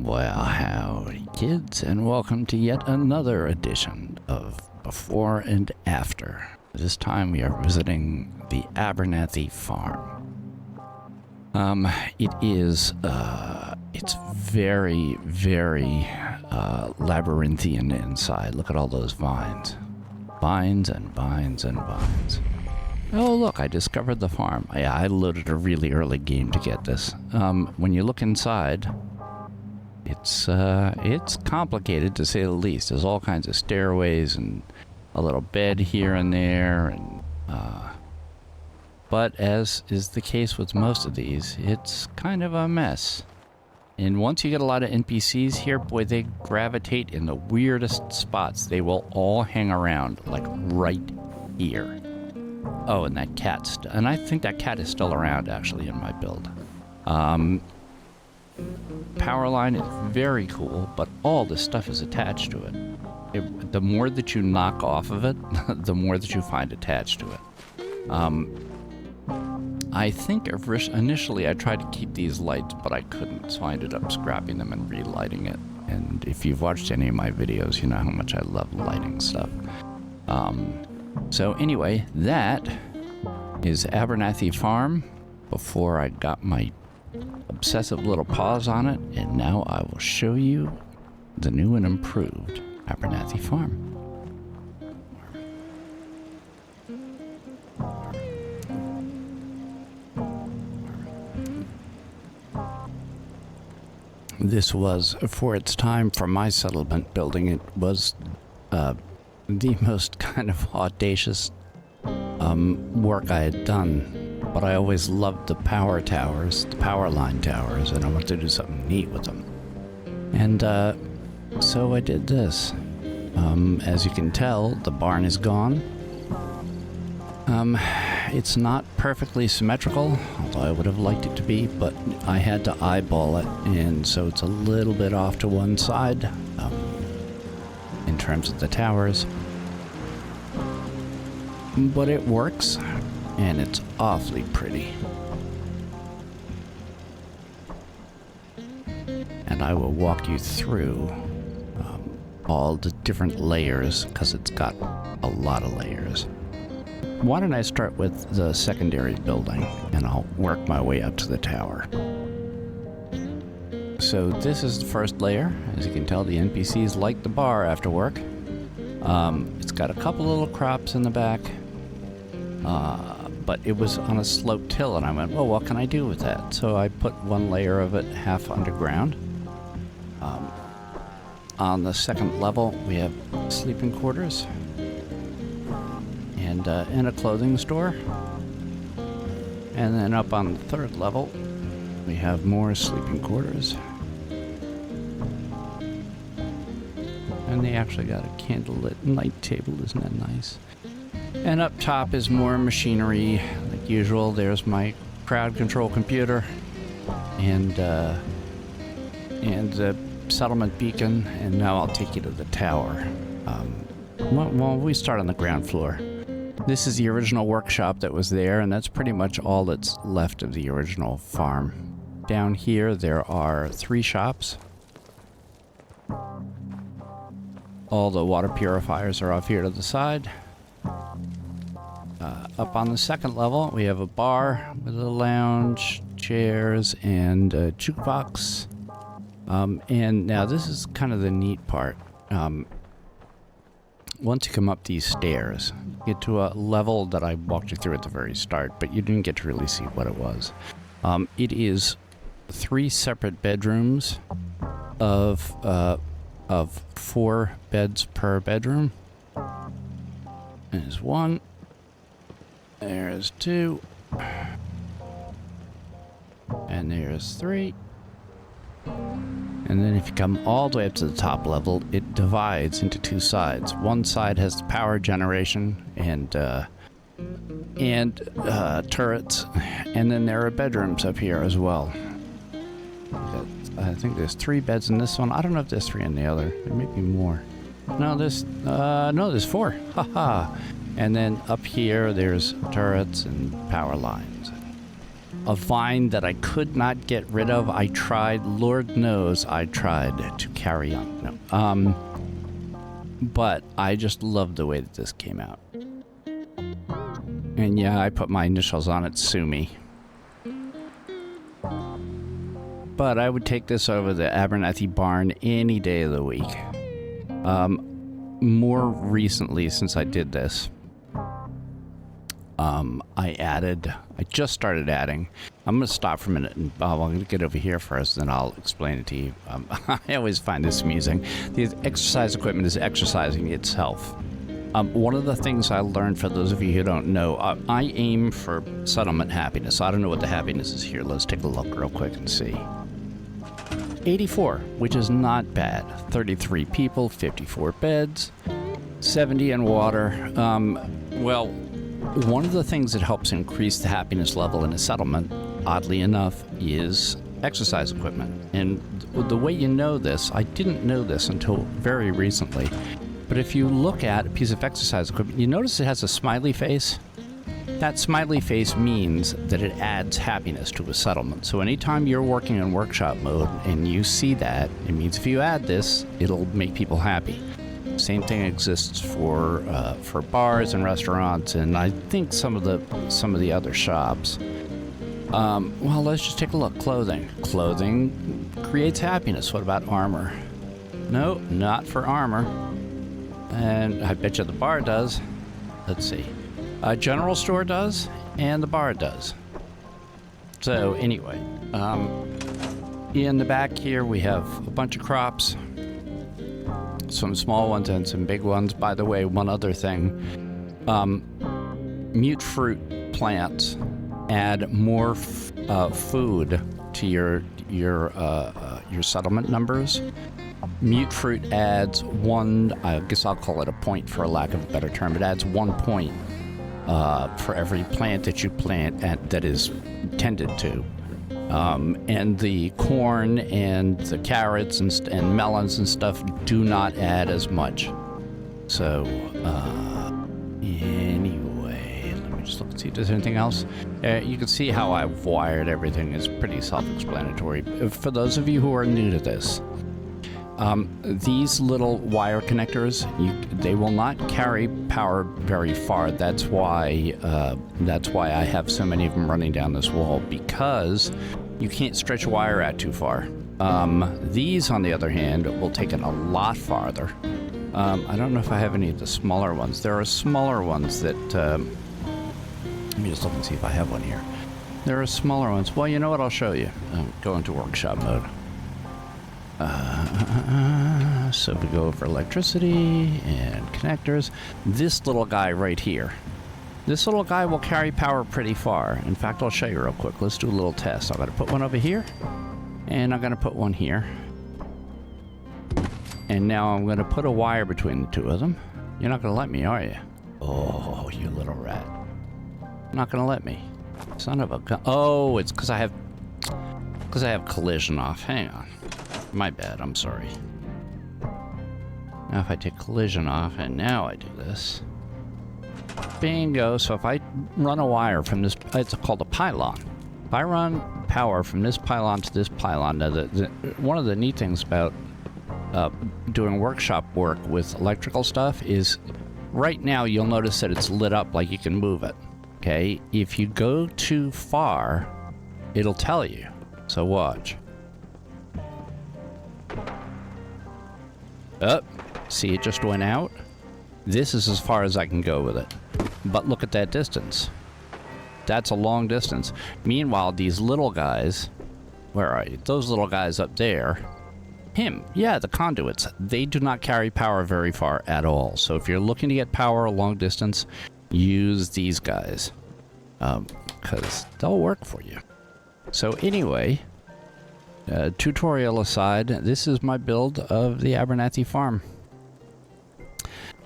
Well, howdy kids, and welcome to yet another edition of Before and After. This time we are visiting the Abernathy Farm. It's very, very labyrinthian inside. Look at all those vines. Vines and vines and vines. Oh, look, I discovered the farm. Yeah, I loaded a really early game to get this. When you look inside, it's complicated to say the least. There's all kinds of stairways and a little bed here and there, and but as is the case with most of these, it's kind of a mess. And once you get a lot of NPCs here, boy, they gravitate in the weirdest spots. They will all hang around, like right here. Oh, and that cat, and I think that cat is still around actually in my build. Power line is very cool, but all this stuff is attached to it. The more that you knock off of it, the more that you find attached to it. I think initially I tried to keep these lights, but I couldn't, so I ended up scrapping them and relighting it. And if you've watched any of my videos, you know how much I love lighting stuff. So anyway, that is Abernathy Farm before I got my obsessive little paws on it, and now I will show you the new and improved Abernathy Farm. This was, for its time, for my settlement building, it was the most kind of audacious work I had done. But I always loved the power towers, the power line towers, and I wanted to do something neat with them. And so I did this. As you can tell, the barn is gone. It's not perfectly symmetrical, although I would have liked it to be, but I had to eyeball it, and so it's a little bit off to one side in terms of the towers. But it works, and it's awfully pretty. And I will walk you through all the different layers, because it's got a lot of layers. Why don't I start with the secondary building, and I'll work my way up to the tower. So this is the first layer. As you can tell, the NPCs like the bar after work. It's got a couple little crops in the back, but it was on a sloped hill, and I went, well, what can I do with that? So I put one layer of it half underground. On the second level, we have sleeping quarters and a clothing store. And then up on the third level, we have more sleeping quarters. And they actually got a candlelit night table, isn't that nice? And up top is more machinery, like usual. There's my crowd control computer and the settlement beacon. And now I'll take you to the tower. Well, we start on the ground floor. This is the original workshop that was there, and that's pretty much all that's left of the original farm. Down here, there are 3 shops. All the water purifiers are off here to the side. Up on the second level, we have a bar with a lounge, chairs, and a jukebox. And now this is kind of the neat part. Once you come up these stairs, you get to a level that I walked you through at the very start, but you didn't get to really see what it was. It is 3 separate bedrooms of 4 beds per bedroom. There's 1. There's 2. And there's 3. And then if you come all the way up to the top level, it divides into 2 sides. One side has the power generation and turrets, and then there are bedrooms up here as well. I think there's 3 beds in this one. I don't know if there's 3 in the other. There may be more. No, there's 4. Haha. And then up here, there's turrets and power lines. a vine that I could not get rid of. I tried, Lord knows I tried to carry on. No. But I just love the way that this came out. And yeah, I put my initials on it, sue me. But I would take this over the Abernathy barn any day of the week. More recently, since I did this, I just started adding. I'm going to stop for a minute and I'm going to get over here first, then I'll explain it to you. I always find this amusing. The exercise equipment is exercising itself. One of the things I learned, for those of you who don't know, I aim for settlement happiness. I don't know what the happiness is here. Let's take a look real quick and see. 84, which is not bad. 33 people, 54 beds, 70 in water. Well, one of the things that helps increase the happiness level in a settlement, oddly enough, is exercise equipment. And the way you know this, I didn't know this until very recently, but if you look at a piece of exercise equipment, you notice it has a smiley face. That smiley face means that it adds happiness to a settlement. So anytime you're working in workshop mode and you see that, it means if you add this, it'll make people happy. Same thing exists for bars and restaurants, and I think some of the other shops. Well, let's just take a look. Clothing. Clothing creates happiness. What about armor? No, not for armor. And I bet you the bar does. Let's see. A general store does, and the bar does. So anyway, in the back here we have a bunch of crops. Some small ones and some big ones. By the way, one other thing. Mute fruit plants add more food to your settlement numbers. Mute fruit adds one, I guess I'll call it a point for lack of a better term. It adds 1 point for every plant that you plant and that is tended to. And the corn and the carrots and melons and stuff do not add as much. So, anyway, let me just look and see if there's anything else. You can see how I've wired everything. Is pretty self-explanatory. For those of you who are new to this, these little wire connectors, they will not carry power very far. That's why I have so many of them running down this wall, because you can't stretch wire out too far. These, on the other hand, will take it a lot farther. I don't know if I have any of the smaller ones. There are smaller ones that... let me just look and see if I have one here. There are smaller ones. Well, you know what? I'll show you. Go into workshop mode. So we go over electricity and connectors. This little guy right here. This little guy will carry power pretty far. In fact, I'll show you real quick. Let's do a little test. I'm going to put one over here, and I'm going to put one here. And now I'm going to put a wire between the two of them. You're not going to let me, are you? Oh, you little rat. Not going to let me. Son of a gun. Oh, it's because I have collision off. Hang on. My bad, I'm sorry. Now if I take collision off, and now I do this. Bingo. So if I run a wire from this, it's called a pylon. If I run power from this pylon to this pylon, now one of the neat things about doing workshop work with electrical stuff is right now you'll notice that it's lit up like you can move it. Okay? If you go too far, it'll tell you. So watch. Oh, see, it just went out. This is as far as I can go with it. But look at that distance. That's a long distance. Meanwhile, these little guys, where are you? Those little guys up there, yeah, the conduits, they do not carry power very far at all. So if you're looking to get power a long distance, use these guys, because they'll work for you. So anyway, tutorial aside, this is my build of the Abernathy Farm.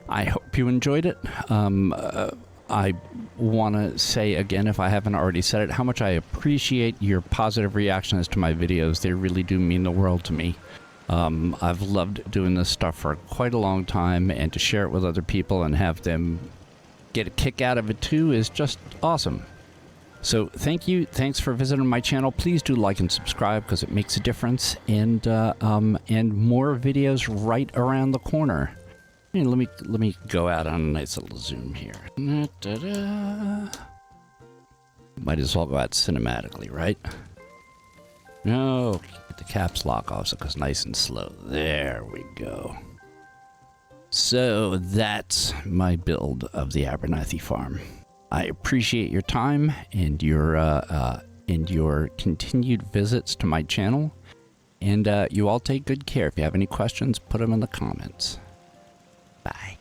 I hope you enjoyed it. I want to say again, if I haven't already said it, how much I appreciate your positive reactions to my videos. They really do mean the world to me. I've loved doing this stuff for quite a long time, and to share it with other people and have them get a kick out of it too is just awesome. So thank you. Thanks for visiting my channel. Please do like and subscribe because it makes a difference. And more videos right around the corner. And let me go out on a nice little zoom here. Might as well go out cinematically, right? No, get the caps lock off so it goes nice and slow. There we go. So that's my build of the Abernathy Farm. I appreciate your time and your continued visits to my channel. And you all take good care. If you have any questions, put them in the comments. Bye.